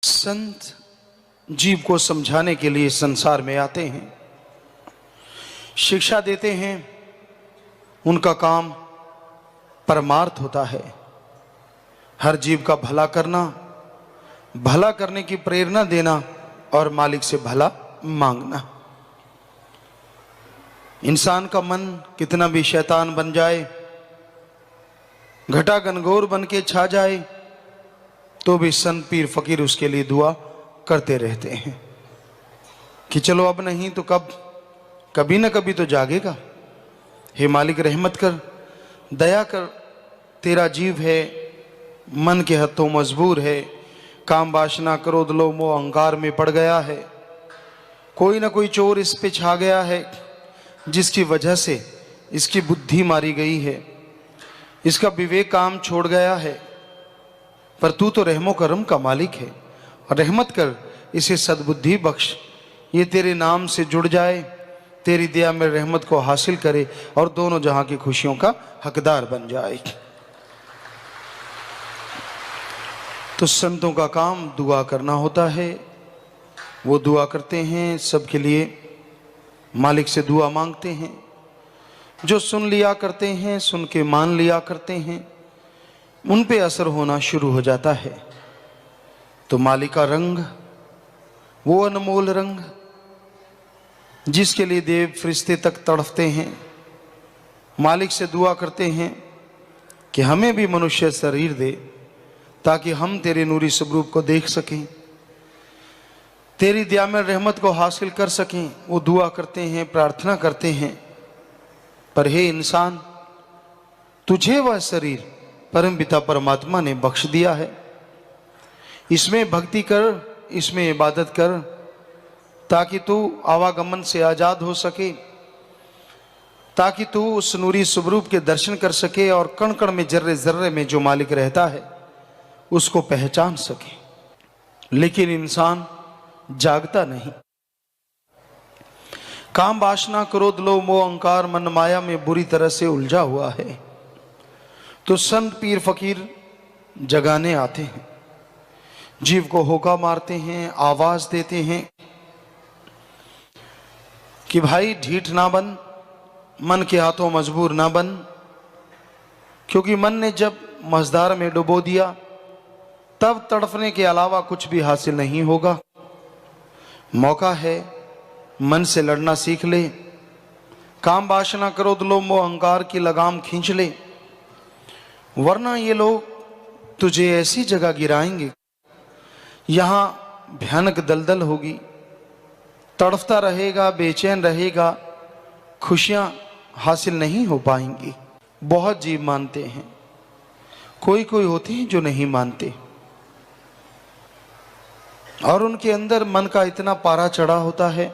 संत जीव को समझाने के लिए संसार में आते हैं, शिक्षा देते हैं। उनका काम परमार्थ होता है, हर जीव का भला करना, भला करने की प्रेरणा देना और मालिक से भला मांगना। इंसान का मन कितना भी शैतान बन जाए, घटा घनघोर बन के छा जाए, तो भी संत पीर फकीर उसके लिए दुआ करते रहते हैं कि चलो अब नहीं तो कब, कभी न कभी तो जागेगा। हे मालिक रहमत कर, दया कर, तेरा जीव है, मन के हथों मजबूर है, काम वासना क्रोध लोभ मोह अहंकार में पड़ गया है। कोई ना कोई चोर इस पे छा गया है, जिसकी वजह से इसकी बुद्धि मारी गई है, इसका विवेक काम छोड़ गया है। पर तू तो रहमो करम का मालिक है, और रहमत कर, इसे सद्बुद्धि बख्श, ये तेरे नाम से जुड़ जाए, तेरी दया में रहमत को हासिल करे और दोनों जहां की खुशियों का हकदार बन जाए। तो संतों का काम दुआ करना होता है। वो दुआ करते हैं सबके लिए, मालिक से दुआ मांगते हैं। जो सुन लिया करते हैं, सुन के मान लिया करते हैं, उन पे असर होना शुरू हो जाता है। तो मालिक का रंग, वो अनमोल रंग जिसके लिए देव फरिश्ते तक तड़फते हैं, मालिक से दुआ करते हैं कि हमें भी मनुष्य शरीर दे ताकि हम तेरे नूरी स्वरूप को देख सकें, तेरी दया में रहमत को हासिल कर सकें। वो दुआ करते हैं, प्रार्थना करते हैं। पर हे इंसान, तुझे वह शरीर परम पिता परमात्मा ने बख्श दिया है, इसमें भक्ति कर, इसमें इबादत कर, ताकि तू आवागमन से आजाद हो सके, ताकि तू उस नूरी स्वरूप के दर्शन कर सके और कण कण में, जर्रे जर्रे में जो मालिक रहता है उसको पहचान सके। लेकिन इंसान जागता नहीं, काम वासना क्रोध लोभ मोह अहंकार मन माया में बुरी तरह से उलझा हुआ है। तो संत पीर फकीर जगाने आते हैं, जीव को होका मारते हैं, आवाज देते हैं कि भाई ढीठ ना बन, मन के हाथों मजबूर ना बन, क्योंकि मन ने जब मझधार में डुबो दिया तब तड़फने के अलावा कुछ भी हासिल नहीं होगा। मौका है, मन से लड़ना सीख ले, काम वासना क्रोध लोभ मोह अहंकार की लगाम खींच ले, वरना ये लोग तुझे ऐसी जगह गिराएंगे, यहां भयानक दलदल होगी, तड़फता रहेगा, बेचैन रहेगा, खुशियां हासिल नहीं हो पाएंगी। बहुत जीव मानते हैं, कोई कोई होते हैं जो नहीं मानते, और उनके अंदर मन का इतना पारा चढ़ा होता है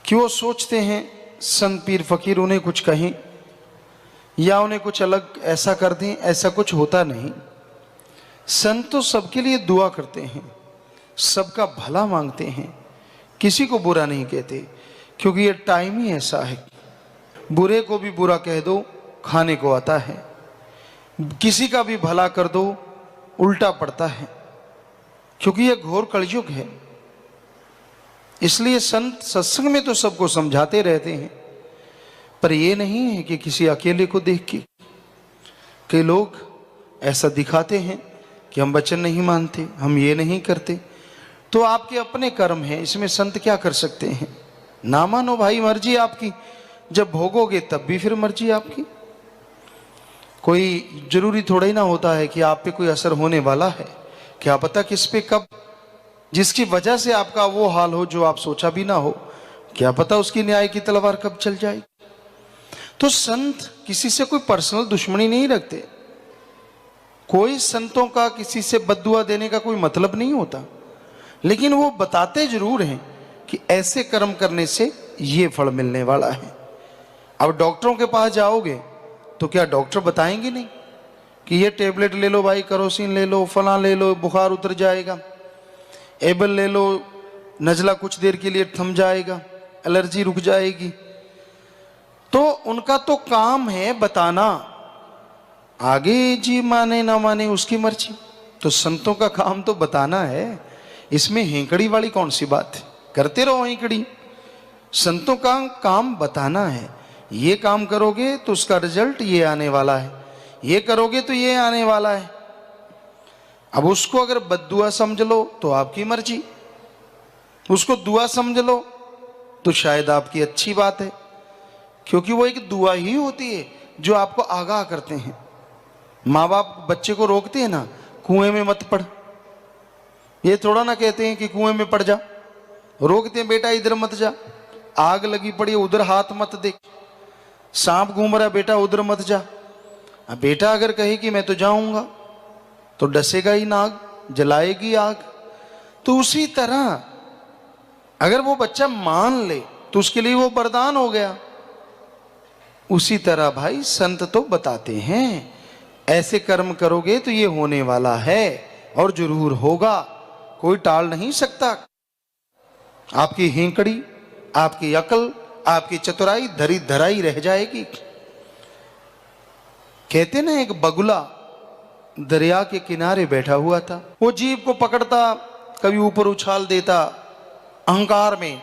कि वो सोचते हैं संत पीर फकीर उन्हें कुछ कहें या उन्हें कुछ अलग ऐसा कर दें। ऐसा कुछ होता नहीं। संत तो सबके लिए दुआ करते हैं, सबका भला मांगते हैं, किसी को बुरा नहीं कहते, क्योंकि ये टाइम ही ऐसा है। बुरे को भी बुरा कह दो, खाने को आता है, किसी का भी भला कर दो, उल्टा पड़ता है, क्योंकि यह घोर कलयुग है। इसलिए संत सत्संग में तो सबको समझाते रहते हैं, पर यह नहीं है कि किसी अकेले को देख के। कई लोग ऐसा दिखाते हैं कि हम वचन नहीं मानते, हम ये नहीं करते। तो आपके अपने कर्म हैं, इसमें संत क्या कर सकते हैं? ना मानो भाई, मर्जी आपकी, जब भोगोगे तब भी फिर मर्जी आपकी। कोई जरूरी थोड़ा ही ना होता है कि आप पे कोई असर होने वाला है। क्या पता किस पे कब, जिसकी वजह से आपका वो हाल हो जो आप सोचा भी ना हो, क्या पता उसकी न्याय की तलवार कब चल जाए। तो संत किसी से कोई पर्सनल दुश्मनी नहीं रखते। कोई संतों का किसी से बद्दुआ देने का कोई मतलब नहीं होता, लेकिन वो बताते जरूर हैं कि ऐसे कर्म करने से ये फल मिलने वाला है। अब डॉक्टरों के पास जाओगे तो क्या डॉक्टर बताएंगे नहीं कि ये टेबलेट ले लो भाई, करोसिन ले लो, फला ले लो, बुखार उतर जाएगा, एबल ले लो, नजला कुछ देर के लिए थम जाएगा, एलर्जी रुक जाएगी। तो उनका तो काम है बताना, आगे जी माने ना माने उसकी मर्जी। तो संतों का काम तो बताना है, इसमें हेंकड़ी वाली कौन सी बात है? करते रहो हेंकड़ी। संतों का काम बताना है, ये काम करोगे तो उसका रिजल्ट ये आने वाला है, ये करोगे तो ये आने वाला है। अब उसको अगर बद्दुआ समझ लो तो आपकी मर्जी, उसको दुआ समझ लो तो शायद आपकी अच्छी बात है, क्योंकि वो एक दुआ ही होती है जो आपको आगाह करते हैं। माँ बाप बच्चे को रोकते हैं ना, कुएं में मत पड़, ये थोड़ा ना कहते हैं कि कुएं में पड़ जा, रोकते हैं बेटा इधर मत जा, आग लगी पड़ी उधर हाथ मत देख, सांप घूम रहा बेटा उधर मत जा। अब बेटा अगर कहे कि मैं तो जाऊंगा तो डसेगा ही नाग, जलाएगी आग। तो उसी तरह अगर वो बच्चा मान ले तो उसके लिए वो वरदान हो गया। उसी तरह भाई संत तो बताते हैं ऐसे कर्म करोगे तो ये होने वाला है और जरूर होगा, कोई टाल नहीं सकता। आपकी हेंकड़ी, आपकी अकल, आपकी चतुराई धरी धराई रह जाएगी। कहते ना एक बगुला दरिया के किनारे बैठा हुआ था, वो जीव को पकड़ता, कभी ऊपर उछाल देता अहंकार में,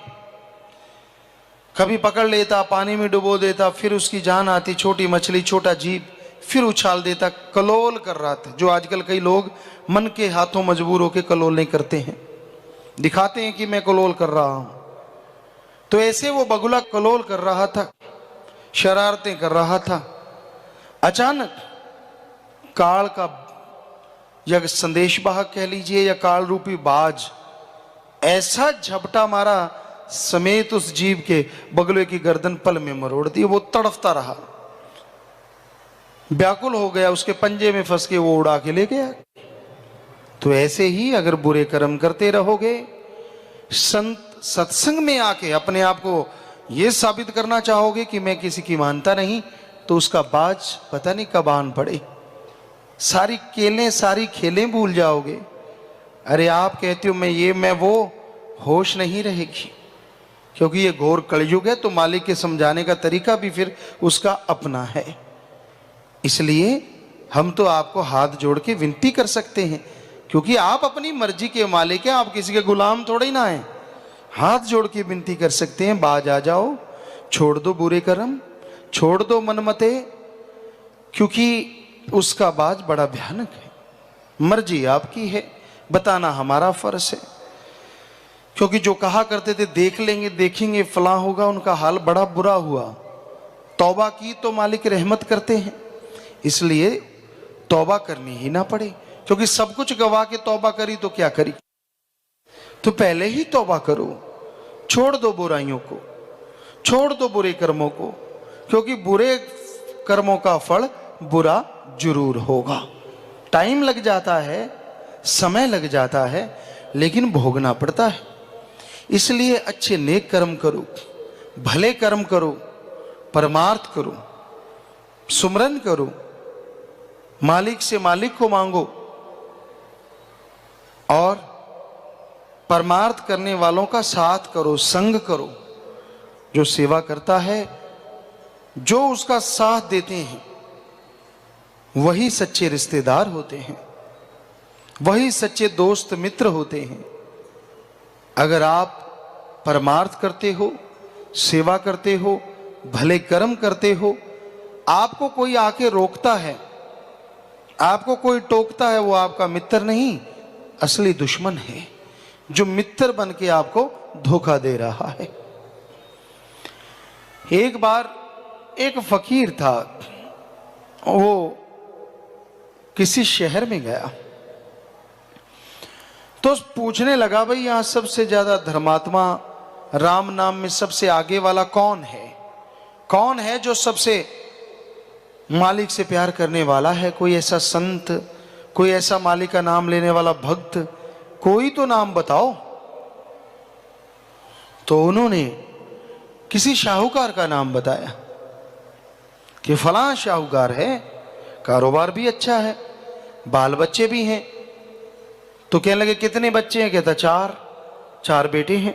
कभी पकड़ लेता पानी में डुबो देता, फिर उसकी जान आती, छोटी मछली छोटा जीव, फिर उछाल देता, कलोल कर रहा था। जो आजकल कई लोग मन के हाथों मजबूर होकर कलोल नहीं करते हैं, दिखाते हैं कि मैं कलोल कर रहा हूं। तो ऐसे वो बगुला कलोल कर रहा था, शरारतें कर रहा था। अचानक काल का या संदेश वाहक कह लीजिए या काल रूपी बाज ऐसा झपटा मारा समेत उस जीव के बगुले की गर्दन पल में मरोड़ दी। वो तड़फता रहा, व्याकुल हो गया, उसके पंजे में फंस के वो उड़ा के ले गया। तो ऐसे ही अगर बुरे कर्म करते रहोगे, सत्संग में आके अपने आप को ये साबित करना चाहोगे कि मैं किसी की मानता नहीं, तो उसका बाज पता नहीं कब आन पड़े, सारी केलें सारी खेलें भूल जाओगे। अरे आप कहते हो मैं ये मैं वो, होश नहीं रहेगी, क्योंकि ये घोर कलयुग है। तो मालिक के समझाने का तरीका भी फिर उसका अपना है। इसलिए हम तो आपको हाथ जोड़ के विनती कर सकते हैं, क्योंकि आप अपनी मर्जी के मालिक हैं, आप किसी के गुलाम थोड़े ना हैं। हाथ जोड़ के विनती कर सकते हैं, बाज आ जाओ, छोड़ दो बुरे कर्म, छोड़ दो मनमते, क्योंकि उसका बाज बड़ा भयानक है। मर्जी आपकी है, बताना हमारा फर्ज है। क्योंकि जो कहा करते थे देख लेंगे देखेंगे फलां होगा, उनका हाल बड़ा बुरा हुआ। तौबा की तो मालिक रहमत करते हैं, इसलिए तौबा करनी ही ना पड़े, क्योंकि सब कुछ गवा के तौबा करी तो क्या करी। तो पहले ही तौबा करो, छोड़ दो बुराइयों को, छोड़ दो बुरे कर्मों को, क्योंकि बुरे कर्मों का फल बुरा जरूर होगा। टाइम लग जाता है, समय लग जाता है, लेकिन भोगना पड़ता है। इसलिए अच्छे नेक कर्म करो, भले कर्म करो, परमार्थ करो, सुमरन करो, मालिक से मालिक को मांगो, और परमार्थ करने वालों का साथ करो, संग करो। जो सेवा करता है, जो उसका साथ देते हैं, वही सच्चे रिश्तेदार होते हैं, वही सच्चे दोस्त मित्र होते हैं। अगर आप परमार्थ करते हो, सेवा करते हो, भले कर्म करते हो, आपको कोई आके रोकता है, आपको कोई टोकता है, वो आपका मित्र नहीं, असली दुश्मन है, जो मित्र बन के आपको धोखा दे रहा है। एक बार एक फकीर था, वो किसी शहर में गया तो पूछने लगा, भाई यहां सबसे ज्यादा धर्मात्मा राम नाम में सबसे आगे वाला कौन है? कौन है जो सबसे मालिक से प्यार करने वाला है? कोई ऐसा संत, कोई ऐसा मालिक का नाम लेने वाला भक्त, कोई तो नाम बताओ। तो उन्होंने किसी शाहूकार का नाम बताया कि फलां शाहूकार है, कारोबार भी अच्छा है, बाल बच्चे भी हैं। तो कहने लगे कितने बच्चे हैं? कहता चार बेटे हैं।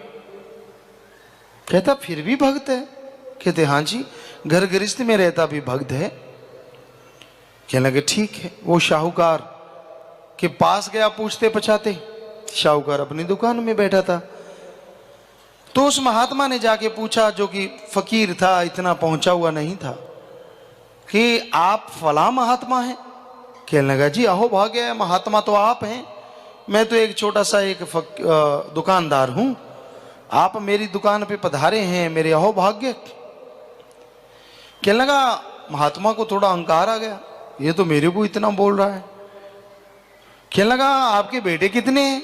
कहता फिर भी भक्त है? कहते हाँ जी, घर गृहस्थ में रहता भी भक्त है। कहने लगे ठीक है। वो शाहूकार कि पास गया पूछते पछाते, शाहूकार अपनी दुकान में बैठा था। तो उस महात्मा ने जाके पूछा, जो कि फकीर था, इतना पहुंचा हुआ नहीं था, कि आप फला महात्मा हैं? कहने लगा, जी अहो भाग्य है, महात्मा तो आप हैं, मैं तो एक छोटा सा एक दुकानदार हूं, आप मेरी दुकान पे पधारे हैं, मेरे अहो भाग्य। कहने लगा, महात्मा को थोड़ा अहंकार आ गया, ये तो मेरे को इतना बोल रहा है। कहने लगा, आपके बेटे कितने हैं?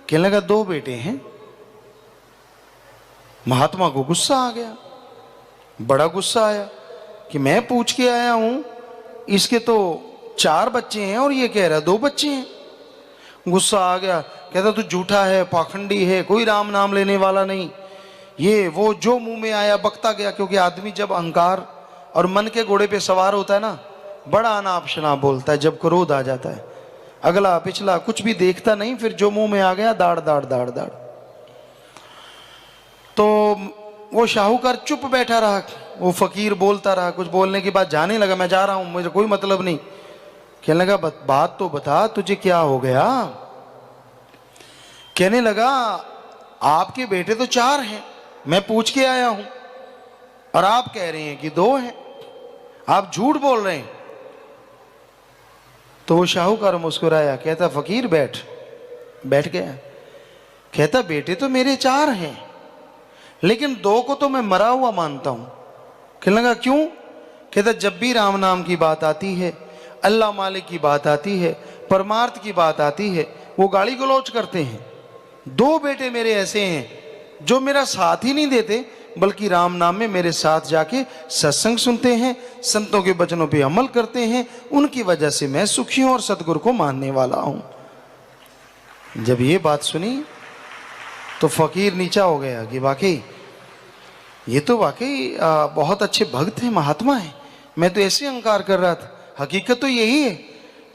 कहने लगा, 2 बेटे हैं। महात्मा को गुस्सा आ गया, बड़ा गुस्सा आया कि मैं पूछ के आया हूं, इसके तो 4 बच्चे हैं और ये कह रहा 2 बच्चे हैं। गुस्सा आ गया, कहता तू झूठा है, पाखंडी है, कोई राम नाम लेने वाला नहीं, ये वो जो मुंह में आया बकता गया। क्योंकि आदमी जब अहंकार और मन के घोड़े पे सवार होता है ना, बड़ा अनाप शनाप बोलता है। जब क्रोध आ जाता है, अगला पिछला कुछ भी देखता नहीं, फिर जो मुंह में आ गया दाड़ दाड़ दाड़ दाड़। तो वो शाहूकार चुप बैठा रहा, वो फकीर बोलता रहा। कुछ बोलने के बाद जाने लगा, मैं जा रहा हूं, मुझे कोई मतलब नहीं। कहने लगा, बात तो बता, तुझे क्या हो गया? कहने लगा, आपके बेटे तो 4 हैं, मैं पूछ के आया हूं, और आप कह रहे हैं कि 2 हैं, आप झूठ बोल रहे हैं। तो वो शाहूकार मुस्कुराया, कहता फकीर बैठ गया। कहता बेटे तो मेरे 4 हैं, लेकिन 2 को तो मैं मरा हुआ मानता हूं। कहने लगा, क्यों? कहता जब भी राम नाम की बात आती है, अल्लाह मालिक की बात आती है, परमार्थ की बात आती है, वो गाली गलौज करते हैं। 2 बेटे मेरे ऐसे हैं जो मेरा साथ ही नहीं देते, बल्कि राम नाम में मेरे साथ जाके सत्संग सुनते हैं, संतों के वचनों पे अमल करते हैं, उनकी वजह से मैं सुखी हूं और सतगुरु को मानने वाला हूं। जब ये बात सुनी तो फकीर नीचा हो गया कि वाकई ये तो वाकई बहुत अच्छे भक्त हैं, महात्मा हैं, मैं तो ऐसे अहंकार कर रहा था, हकीकत तो यही है।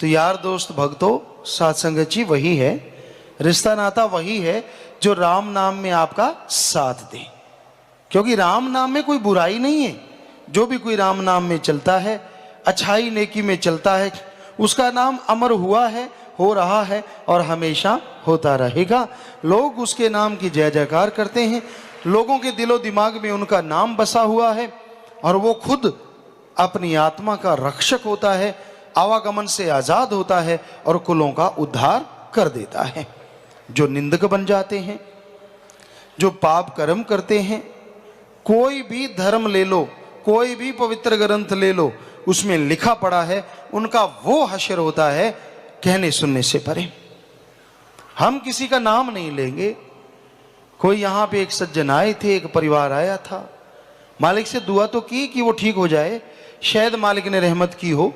तो यार दोस्त भक्तों, साथ संगत जी वही है, रिश्ता नाता वही है जो राम नाम में आपका साथ दे। क्योंकि राम नाम में कोई बुराई नहीं है, जो भी कोई राम नाम में चलता है, अच्छाई नेकी में चलता है, उसका नाम अमर हुआ है, हो रहा है और हमेशा होता रहेगा। लोग उसके नाम की जय जयकार करते हैं, लोगों के दिलो दिमाग में उनका नाम बसा हुआ है, और वो खुद अपनी आत्मा का रक्षक होता है, आवागमन से आजाद होता है और कुलों का उद्धार कर देता है। जो निंदक बन जाते हैं, जो पाप कर्म करते हैं, कोई भी धर्म ले लो, कोई भी पवित्र ग्रंथ ले लो, उसमें लिखा पड़ा है उनका वो हश्र होता है कहने सुनने से परे। हम किसी का नाम नहीं लेंगे। कोई यहाँ पे एक सज्जन आए थे, एक परिवार आया था, मालिक से दुआ तो की कि वो ठीक हो जाए, शायद मालिक ने रहमत की हो।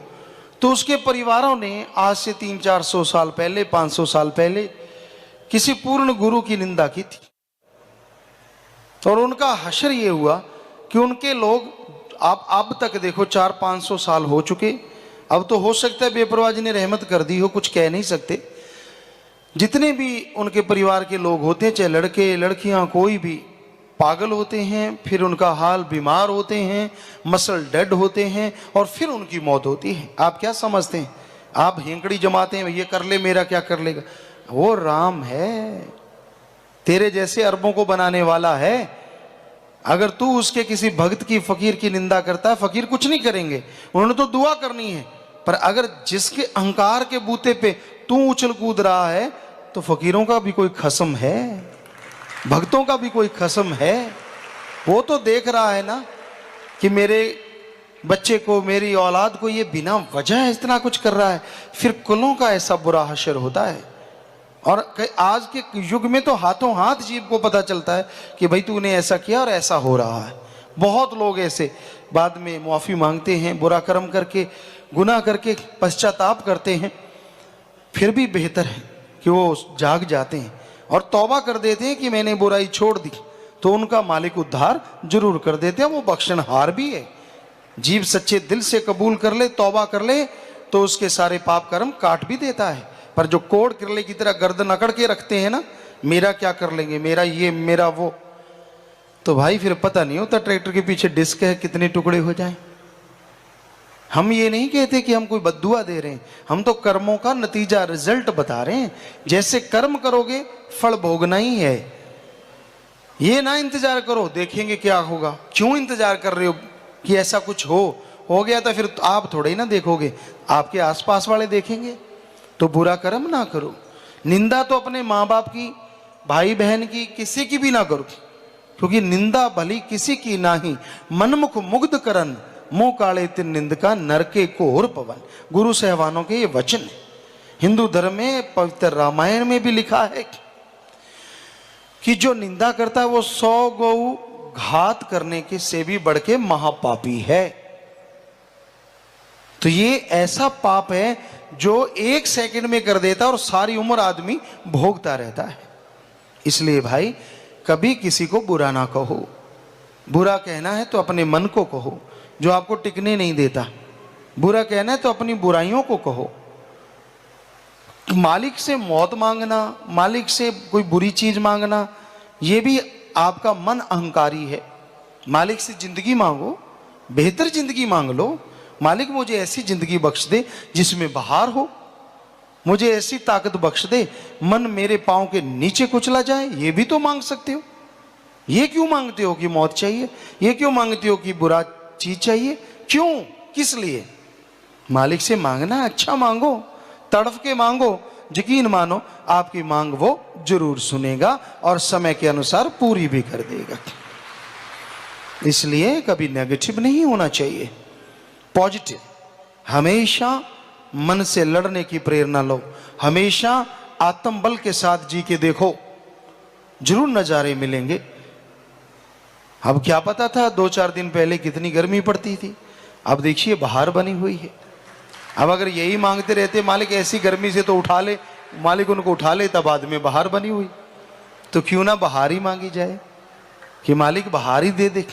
तो उसके परिवारों ने आज से 300-400 साल पहले, 500 साल पहले किसी पूर्ण गुरु की निंदा की थी, और उनका हश्र ये हुआ कि उनके लोग आप अब तक देखो 400-500 साल हो चुके, अब तो हो सकता है बेपरवाह जी ने रहमत कर दी हो, कुछ कह नहीं सकते। जितने भी उनके परिवार के लोग होते हैं, चाहे लड़के लड़कियां, कोई भी पागल होते हैं, फिर उनका हाल बीमार होते हैं, मसल डेड होते हैं, और फिर उनकी मौत होती है। आप क्या समझते हैं? आप हेंकड़ी जमाते हैं, ये कर ले मेरा क्या कर लेगा? वो राम है, तेरे जैसे अरबों को बनाने वाला है। अगर तू उसके किसी भक्त की, फकीर की निंदा करता है, फकीर कुछ नहीं करेंगे, उन्होंने तो दुआ करनी है। पर अगर जिसके अहंकार के बूते पे तू उछल कूद रहा है, तो फकीरों का भी कोई खसम है, भक्तों का भी कोई खसम है। वो तो देख रहा है ना कि मेरे बच्चे को, मेरी औलाद को ये बिना वजह इतना कुछ कर रहा है, फिर कुलों का ऐसा बुरा हश्र होता है। और आज के युग में तो हाथों हाथ जीव को पता चलता है कि भाई तूने ऐसा किया और ऐसा हो रहा है। बहुत लोग ऐसे बाद में मुआफ़ी मांगते हैं, बुरा कर्म करके, गुनाह करके पश्चाताप करते हैं, फिर भी बेहतर है कि वो जाग जाते हैं और तौबा कर देते हैं कि मैंने बुराई छोड़ दी, तो उनका मालिक उद्धार जरूर कर देते हैं। वो बख्शनहार भी है। जीव सच्चे दिल से कबूल कर ले, तौबा कर ले, तो उसके सारे पाप कर्म काट भी देता है। पर जो कोड़ किरले की तरह गर्दन अकड़ के रखते हैं ना, मेरा क्या कर लेंगे, मेरा ये, मेरा वो, तो भाई फिर पता नहीं होता ट्रैक्टर के पीछे डिस्क है कितने टुकड़े हो जाएं। हम ये नहीं कहते कि हम कोई बद्दुआ दे रहे हैं, हम तो कर्मों का नतीजा, रिजल्ट बता रहे हैं। जैसे कर्म करोगे फल भोगना ही है। ये ना इंतजार करो देखेंगे क्या होगा, क्यों इंतजार कर रहे हो कि ऐसा कुछ हो गया तो फिर आप थोड़े ही ना देखोगे, आपके आसपास वाले देखेंगे। तो बुरा कर्म ना करो। निंदा तो अपने माँ बाप की, भाई बहन की, किसी की भी ना करो, क्योंकि निंदा भली किसी की नाही, मनमुख मुग्ध करन, मुंह काले तिन निंदका, नरके घोर पवन। गुरु सहवानों के ये वचन है। हिंदू धर्म में पवित्र रामायण में भी लिखा है कि जो निंदा करता है वो 100 गौ घात करने के से भी बढ़ के महापापी है। तो ये ऐसा पाप है जो 1 सेकंड में कर देता है और सारी उम्र आदमी भोगता रहता है। इसलिए भाई कभी किसी को बुरा ना कहो। बुरा कहना है तो अपने मन को कहो जो आपको टिकने नहीं देता। बुरा कहना है तो अपनी बुराइयों को कहो। मालिक से मौत मांगना, मालिक से कोई बुरी चीज मांगना, ये भी आपका मन अहंकारी है। मालिक से जिंदगी मांगो, बेहतर जिंदगी मांग लो। मालिक मुझे ऐसी जिंदगी बख्श दे जिसमें बहार हो, मुझे ऐसी ताकत बख्श दे मन मेरे पांव के नीचे कुचला जाए, ये भी तो मांग सकते हो। ये क्यों मांगते हो कि मौत चाहिए? ये क्यों मांगते हो कि बुरा चीज चाहिए? क्यों, किस लिए? मालिक से मांगना, अच्छा मांगो, तड़फ के मांगो, यकीन मानो आपकी मांग वो जरूर सुनेगा और समय के अनुसार पूरी भी कर देगा। इसलिए कभी नेगेटिव नहीं होना चाहिए, पॉजिटिव। हमेशा मन से लड़ने की प्रेरणा लो, हमेशा आत्मबल के साथ जी के देखो, जरूर नजारे मिलेंगे। अब क्या पता था 2-4 दिन पहले कितनी गर्मी पड़ती थी, अब देखिए बहार बनी हुई है। अब अगर यही मांगते रहते मालिक ऐसी गर्मी से तो उठा ले, मालिक उनको उठा ले, तब बाद में बहार बनी हुई। तो क्यों ना बहार ही मांगी जाए कि मालिक बहार ही दे दे।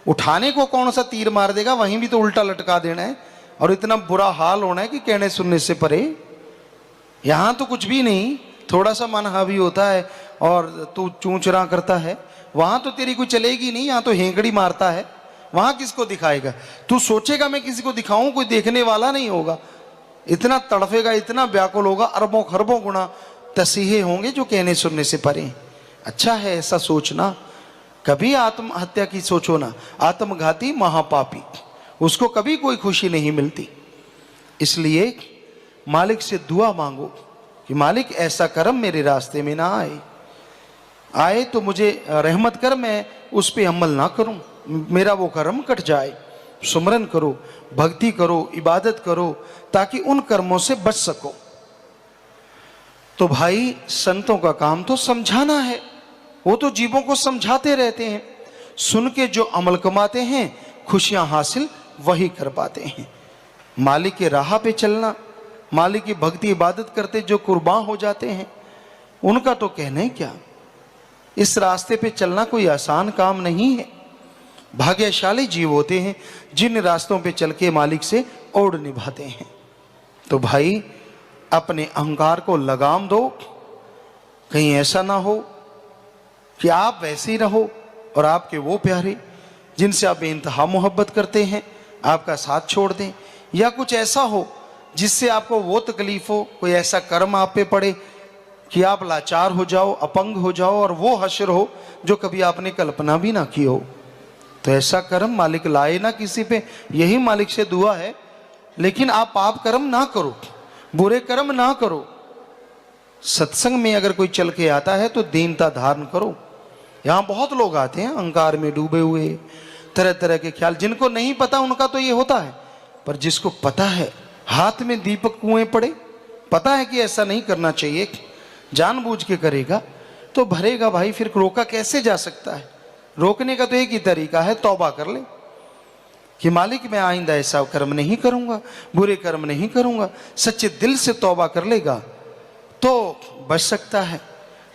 उठाने को कौन सा तीर मार देगा, वहीं भी तो उल्टा लटका देना है और इतना बुरा हाल होना है कि कहने सुनने से परे। यहां तो कुछ भी नहीं, थोड़ा सा मन हावी होता है और तू चूंचरा करता है, वहां तो तेरी कोई चलेगी नहीं, यहां तो हेंकड़ी मारता है, वहां किसको दिखाएगा? तू सोचेगा मैं किसी को दिखाऊं, कोई देखने वाला नहीं होगा। इतना तड़फेगा, इतना व्याकुल होगा, अरबों खरबों गुना तसीहे होंगे जो कहने सुनने से परे। अच्छा है ऐसा सोचना, कभी आत्महत्या की सोचो ना। आत्मघाती महापापी, उसको कभी कोई खुशी नहीं मिलती। इसलिए मालिक से दुआ मांगो कि मालिक ऐसा कर्म मेरे रास्ते में ना आए तो मुझे रहमत कर, मैं उस पर अमल ना करूं, मेरा वो कर्म कट जाए। सुमरन करो, भक्ति करो, इबादत करो, ताकि उन कर्मों से बच सको। तो भाई संतों का काम तो समझाना है, वो तो जीवों को समझाते रहते हैं। सुन के जो अमल कमाते हैं, खुशियां हासिल वही कर पाते हैं। मालिक के राह पे चलना, मालिक की भक्ति इबादत करते जो कुर्बान हो जाते हैं, उनका तो कहना ही क्या। इस रास्ते पे चलना कोई आसान काम नहीं है। भाग्यशाली जीव होते हैं जिन रास्तों पे चल के मालिक से ओढ़ निभाते हैं। तो भाई अपने अहंकार को लगाम दो, कहीं ऐसा ना हो कि आप वैसे ही रहो और आपके वो प्यारे जिनसे आप बेइंतहा मोहब्बत करते हैं आपका साथ छोड़ दें, या कुछ ऐसा हो जिससे आपको वो तकलीफ हो, कोई ऐसा कर्म आप पे पड़े कि आप लाचार हो जाओ, अपंग हो जाओ और वो हश्र हो जो कभी आपने कल्पना भी ना की हो। तो ऐसा कर्म मालिक लाए ना किसी पे, यही मालिक से दुआ है। लेकिन आप पाप कर्म ना करो, बुरे कर्म ना करो। सत्संग में अगर कोई चल के आता है तो दीनता धारण करो। यहाँ बहुत लोग आते हैं अहंकार में डूबे हुए, तरह तरह के ख्याल, जिनको नहीं पता उनका तो ये होता है, पर जिसको पता है, हाथ में दीपक कुएं पड़े, पता है कि ऐसा नहीं करना चाहिए, जानबूझ के करेगा तो भरेगा। भाई फिर रोका कैसे जा सकता है? रोकने का तो एक ही तरीका है, तौबा कर ले कि मालिक मैं आइंदा ऐसा कर्म नहीं करूंगा, बुरे कर्म नहीं करूंगा। सच्चे दिल से तौबा कर लेगा तो बच सकता है,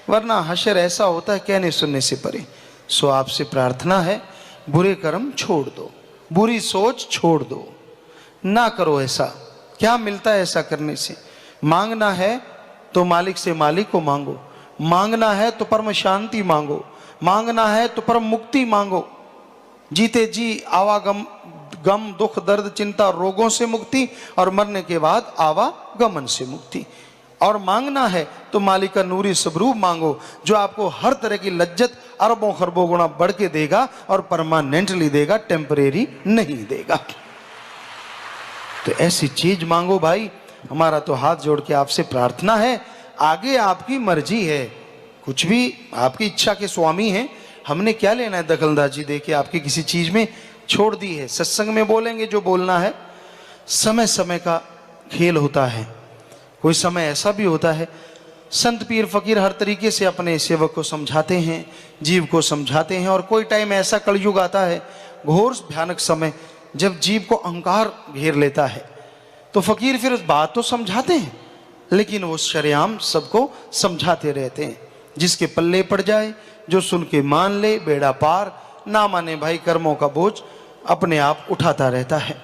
वरना हशर ऐसा होता है कहने सुनने से परे। सो आपसे प्रार्थना है, बुरे कर्म छोड़ दो, बुरी सोच छोड़ दो, ना करो ऐसा। क्या मिलता है ऐसा करने से? मांगना है तो मालिक से मालिक को मांगो, मांगना है तो परम शांति मांगो, मांगना है तो परम मुक्ति मांगो। जीते जी आवागम गम दुख दर्द चिंता रोगों से मुक्ति और मरने के बाद आवागमन से मुक्ति। और मांगना है तो मालिक का नूरी स्वरूप मांगो, जो आपको हर तरह की लज्जत अरबों खरबों गुना बढ़ के देगा और परमानेंटली देगा, टेम्परेरी नहीं देगा। तो ऐसी चीज मांगो भाई। हमारा तो हाथ जोड़ के आपसे प्रार्थना है, आगे आपकी मर्जी है, कुछ भी आपकी इच्छा के स्वामी हैं, हमने क्या लेना है दखलंदाजी दे के आपकी किसी चीज में छोड़ दी है। सत्संग में बोलेंगे जो बोलना है, समय समय का खेल होता है। कोई समय ऐसा भी होता है संत पीर फकीर हर तरीके से अपने सेवक को समझाते हैं, जीव को समझाते हैं, और कोई टाइम ऐसा कलयुग आता है, घोर भयानक समय, जब जीव को अहंकार घेर लेता है, तो फकीर फिर उस बात तो समझाते हैं, लेकिन वो शरेआम सबको समझाते रहते हैं। जिसके पल्ले पड़ जाए, जो सुन के मान ले, बेड़ा पार, ना माने भाई कर्मों का बोझ अपने आप उठाता रहता है।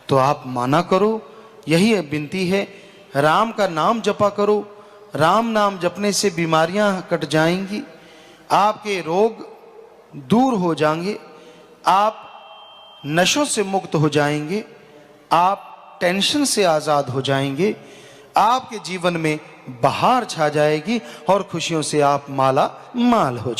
तो आप माना करो, यही विनती है। राम का नाम जपा करो, राम नाम जपने से बीमारियां कट जाएंगी, आपके रोग दूर हो जाएंगे, आप नशों से मुक्त हो जाएंगे, आप टेंशन से आज़ाद हो जाएंगे, आपके जीवन में बहार छा जाएगी और खुशियों से आप माला माल हो जाएंगे।